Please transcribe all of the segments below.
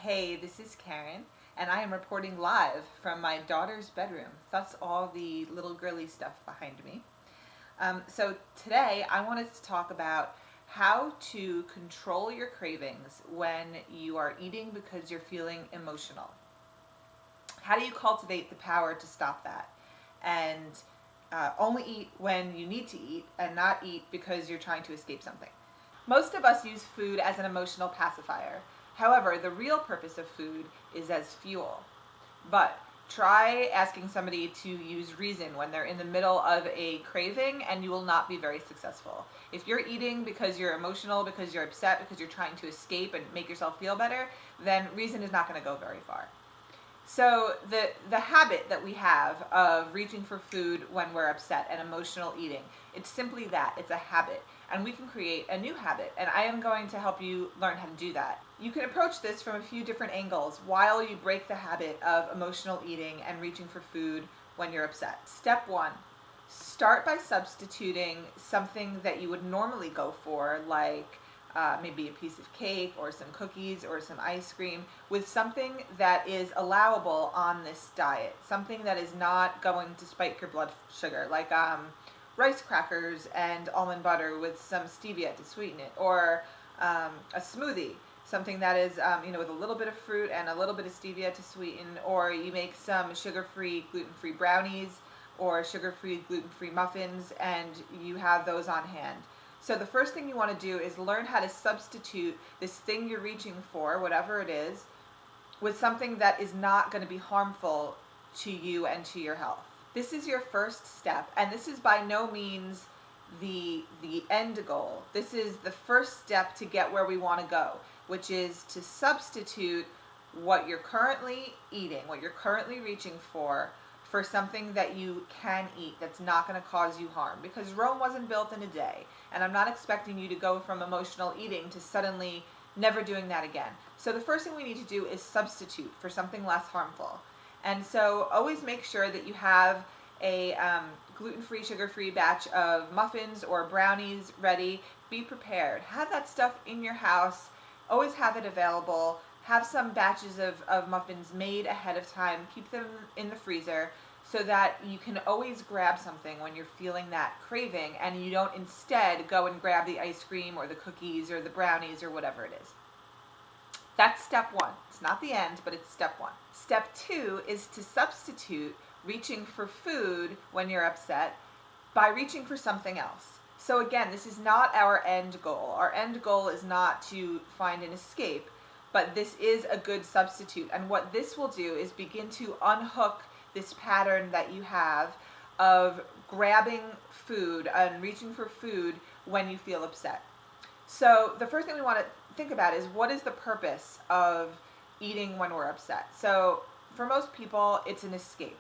Hey, this is Karen, and I am reporting live from my daughter's bedroom. That's all the little girly stuff behind me. So today I wanted to talk about how to control your cravings when you are eating because you're feeling emotional. How do you cultivate the power to stop that? And only eat when you need to eat and not eat because you're trying to escape something. Most of us use food as an emotional pacifier. However, the real purpose of food is as fuel. But try asking somebody to use reason when they're in the middle of a craving, and you will not be very successful. If you're eating because you're emotional, because you're upset, because you're trying to escape and make yourself feel better, then reason is not going to go very far. So the habit that we have of reaching for food when we're upset and emotional eating, it's simply that. It's a habit. And we can create a new habit. And I am going to help you learn how to do that. You can approach this from a few different angles while you break the habit of emotional eating and reaching for food when you're upset. Step 1, start by substituting something that you would normally go for, like maybe a piece of cake or some cookies or some ice cream, with something that is allowable on this diet, something that is not going to spike your blood sugar, like rice crackers and almond butter with some stevia to sweeten it, or a smoothie, something that is with a little bit of fruit and a little bit of stevia to sweeten, or you make some sugar-free, gluten-free brownies or sugar-free, gluten-free muffins, and you have those on hand. So the first thing you want to do is learn how to substitute this thing you're reaching for, whatever it is, with something that is not going to be harmful to you and to your health. This is your first step, and this is by no means the end goal. This is the first step to get where we want to go, which is to substitute what you're currently eating, what you're currently reaching for something that you can eat that's not going to cause you harm. Because Rome wasn't built in a day, and I'm not expecting you to go from emotional eating to suddenly never doing that again. So the first thing we need to do is substitute for something less harmful. And so always make sure that you have a gluten-free, sugar-free batch of muffins or brownies ready. Be prepared. Have that stuff in your house. Always have it available. Have some batches of muffins made ahead of time. Keep them in the freezer so that you can always grab something when you're feeling that craving, and you don't instead go and grab the ice cream or the cookies or the brownies or whatever it is. That's step 1. It's not the end, but it's step 1. Step 2 is to substitute reaching for food when you're upset by reaching for something else. So again, this is not our end goal. Our end goal is not to find an escape, but this is a good substitute. And what this will do is begin to unhook this pattern that you have of grabbing food and reaching for food when you feel upset. So the first thing we want to think about is, what is the purpose of eating when we're upset? So for most people, it's an escape.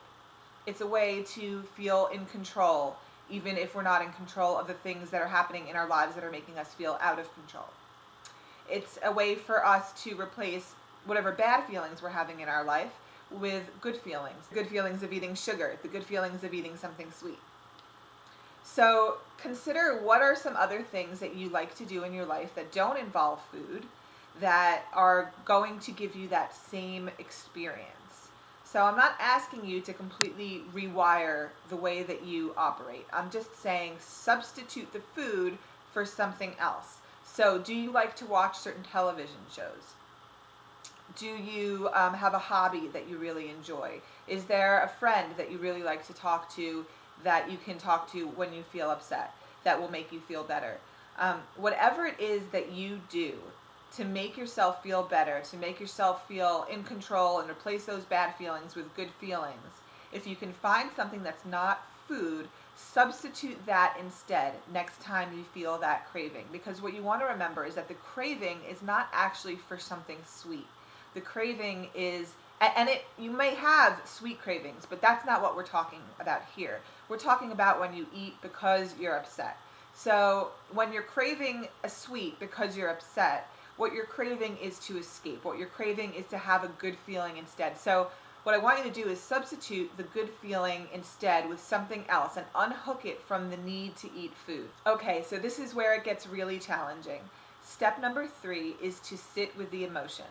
It's a way to feel in control, even if we're not in control of the things that are happening in our lives that are making us feel out of control. It's a way for us to replace whatever bad feelings we're having in our life with good feelings of eating sugar, the good feelings of eating something sweet. So consider, what are some other things that you like to do in your life that don't involve food that are going to give you that same experience. So I'm not asking you to completely rewire the way that you operate. I'm just saying substitute the food for something else. So do you like to watch certain television shows? Do you have a hobby that you really enjoy? Is there a friend that you really like to talk to that you can talk to when you feel upset that will make you feel better? Whatever it is that you do to make yourself feel better, to make yourself feel in control and replace those bad feelings with good feelings, if you can find something that's not food, substitute that instead next time you feel that craving. Because what you want to remember is that the craving is not actually for something sweet. The craving is, and you may have sweet cravings, but that's not what we're talking about here. We're talking about when you eat because you're upset. So when you're craving a sweet because you're upset, what you're craving is to escape. What you're craving is to have a good feeling instead. So what I want you to do is substitute the good feeling instead with something else and unhook it from the need to eat food. Okay, so this is where it gets really challenging. Step number 3 is to sit with the emotion.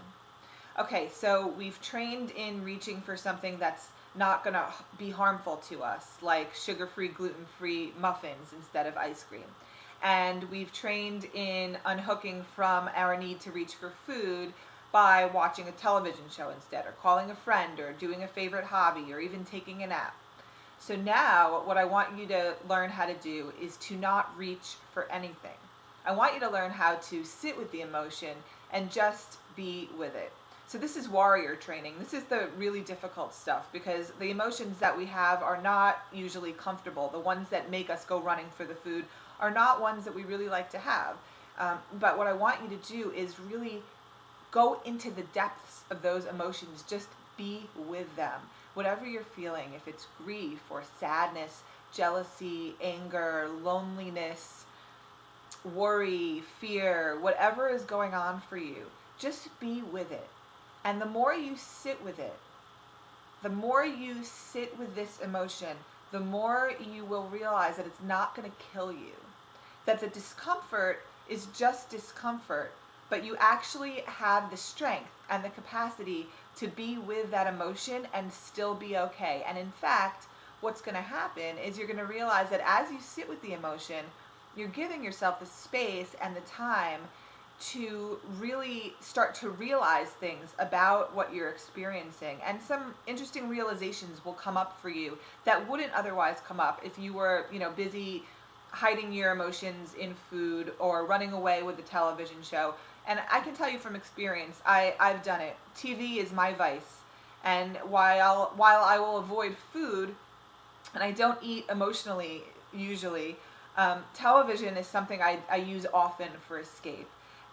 Okay, so we've trained in reaching for something that's not going to be harmful to us, like sugar-free, gluten-free muffins instead of ice cream. And we've trained in unhooking from our need to reach for food by watching a television show instead, or calling a friend, or doing a favorite hobby, or even taking a nap. So now what I want you to learn how to do is to not reach for anything. I want you to learn how to sit with the emotion and just be with it. So this is warrior training. This is the really difficult stuff, because the emotions that we have are not usually comfortable. The ones that make us go running for the food are not ones that we really like to have. But what I want you to do is really go into the depths of those emotions. Just be with them. Whatever you're feeling, if it's grief or sadness, jealousy, anger, loneliness, worry, fear, whatever is going on for you, just be with it. And the more you sit with it, the more you sit with this emotion, the more you will realize that it's not going to kill you. That the discomfort is just discomfort, but you actually have the strength and the capacity to be with that emotion and still be okay. And in fact, what's going to happen is you're going to realize that as you sit with the emotion, you're giving yourself the space and the time to really start to realize things about what you're experiencing. And some interesting realizations will come up for you that wouldn't otherwise come up if you were, busy hiding your emotions in food or running away with the television show. And I can tell you from experience, I've done it. TV is my vice. And while I will avoid food, and I don't eat emotionally usually, television is something I use often for escape.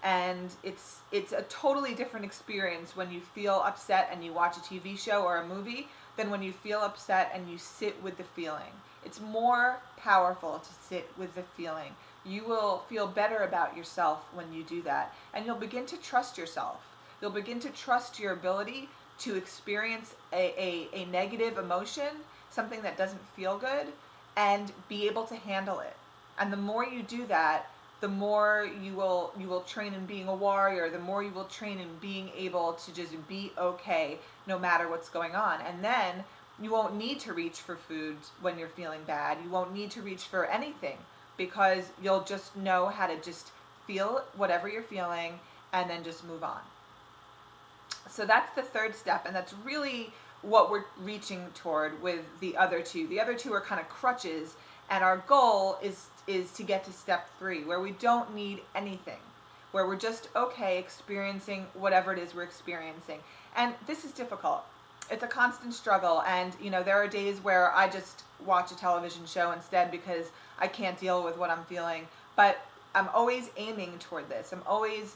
And it's a totally different experience when you feel upset and you watch a TV show or a movie than when you feel upset and you sit with the feeling. It's more powerful to sit with the feeling. You will feel better about yourself when you do that. And you'll begin to trust yourself. You'll begin to trust your ability to experience a negative emotion, something that doesn't feel good, and be able to handle it. And the more you do that, the more you will train in being a warrior, the more you will train in being able to just be okay no matter what's going on. And then you won't need to reach for food when you're feeling bad. You won't need to reach for anything, because you'll just know how to just feel whatever you're feeling and then just move on. So that's the third step, and that's really what we're reaching toward with the other two. The other two are kind of crutches, and our goal is to get to step 3, where we don't need anything, where we're just okay experiencing whatever it is we're experiencing. And this is difficult. It's a constant struggle, and there are days where I just watch a television show instead because I can't deal with what I'm feeling. But I'm always aiming toward this. I'm always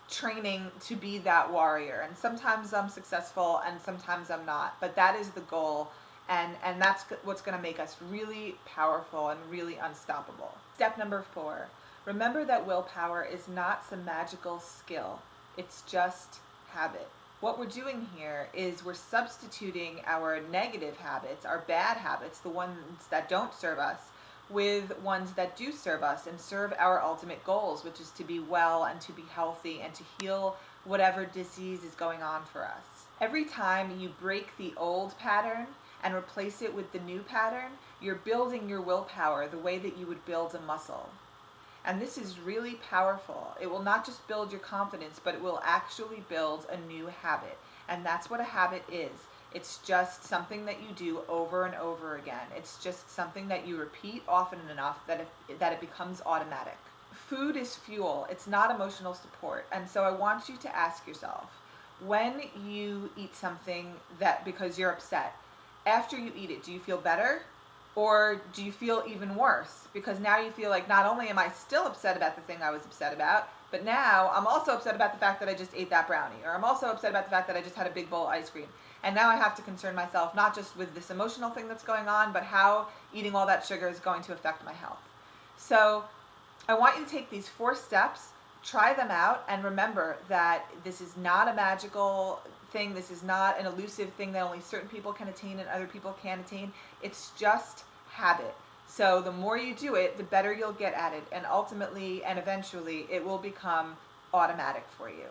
training to be that warrior, and sometimes I'm successful and sometimes I'm not, but that is the goal. And that's what's going to make us really powerful and really unstoppable. Step number 4, remember that willpower is not some magical skill. It's just habit. What we're doing here is we're substituting our negative habits, our bad habits, the ones that don't serve us, with ones that do serve us and serve our ultimate goals, which is to be well and to be healthy and to heal whatever disease is going on for us. Every time you break the old pattern and replace it with the new pattern, you're building your willpower the way that you would build a muscle. And this is really powerful. It will not just build your confidence, but it will actually build a new habit. And that's what a habit is. It's just something that you do over and over again. It's just something that you repeat often enough that it becomes automatic. Food is fuel. It's not emotional support. And so I want you to ask yourself, when you eat something because you're upset, after you eat it, do you feel better? Or do you feel even worse? Because now you feel like, not only am I still upset about the thing I was upset about, but now I'm also upset about the fact that I just ate that brownie. Or I'm also upset about the fact that I just had a big bowl of ice cream. And now I have to concern myself not just with this emotional thing that's going on, but how eating all that sugar is going to affect my health. So I want you to take these 4 steps, try them out, and remember that this is not a magical thing. This is not an elusive thing that only certain people can attain and other people can't attain. It's just habit. So the more you do it, the better you'll get at it. And ultimately and eventually, it will become automatic for you.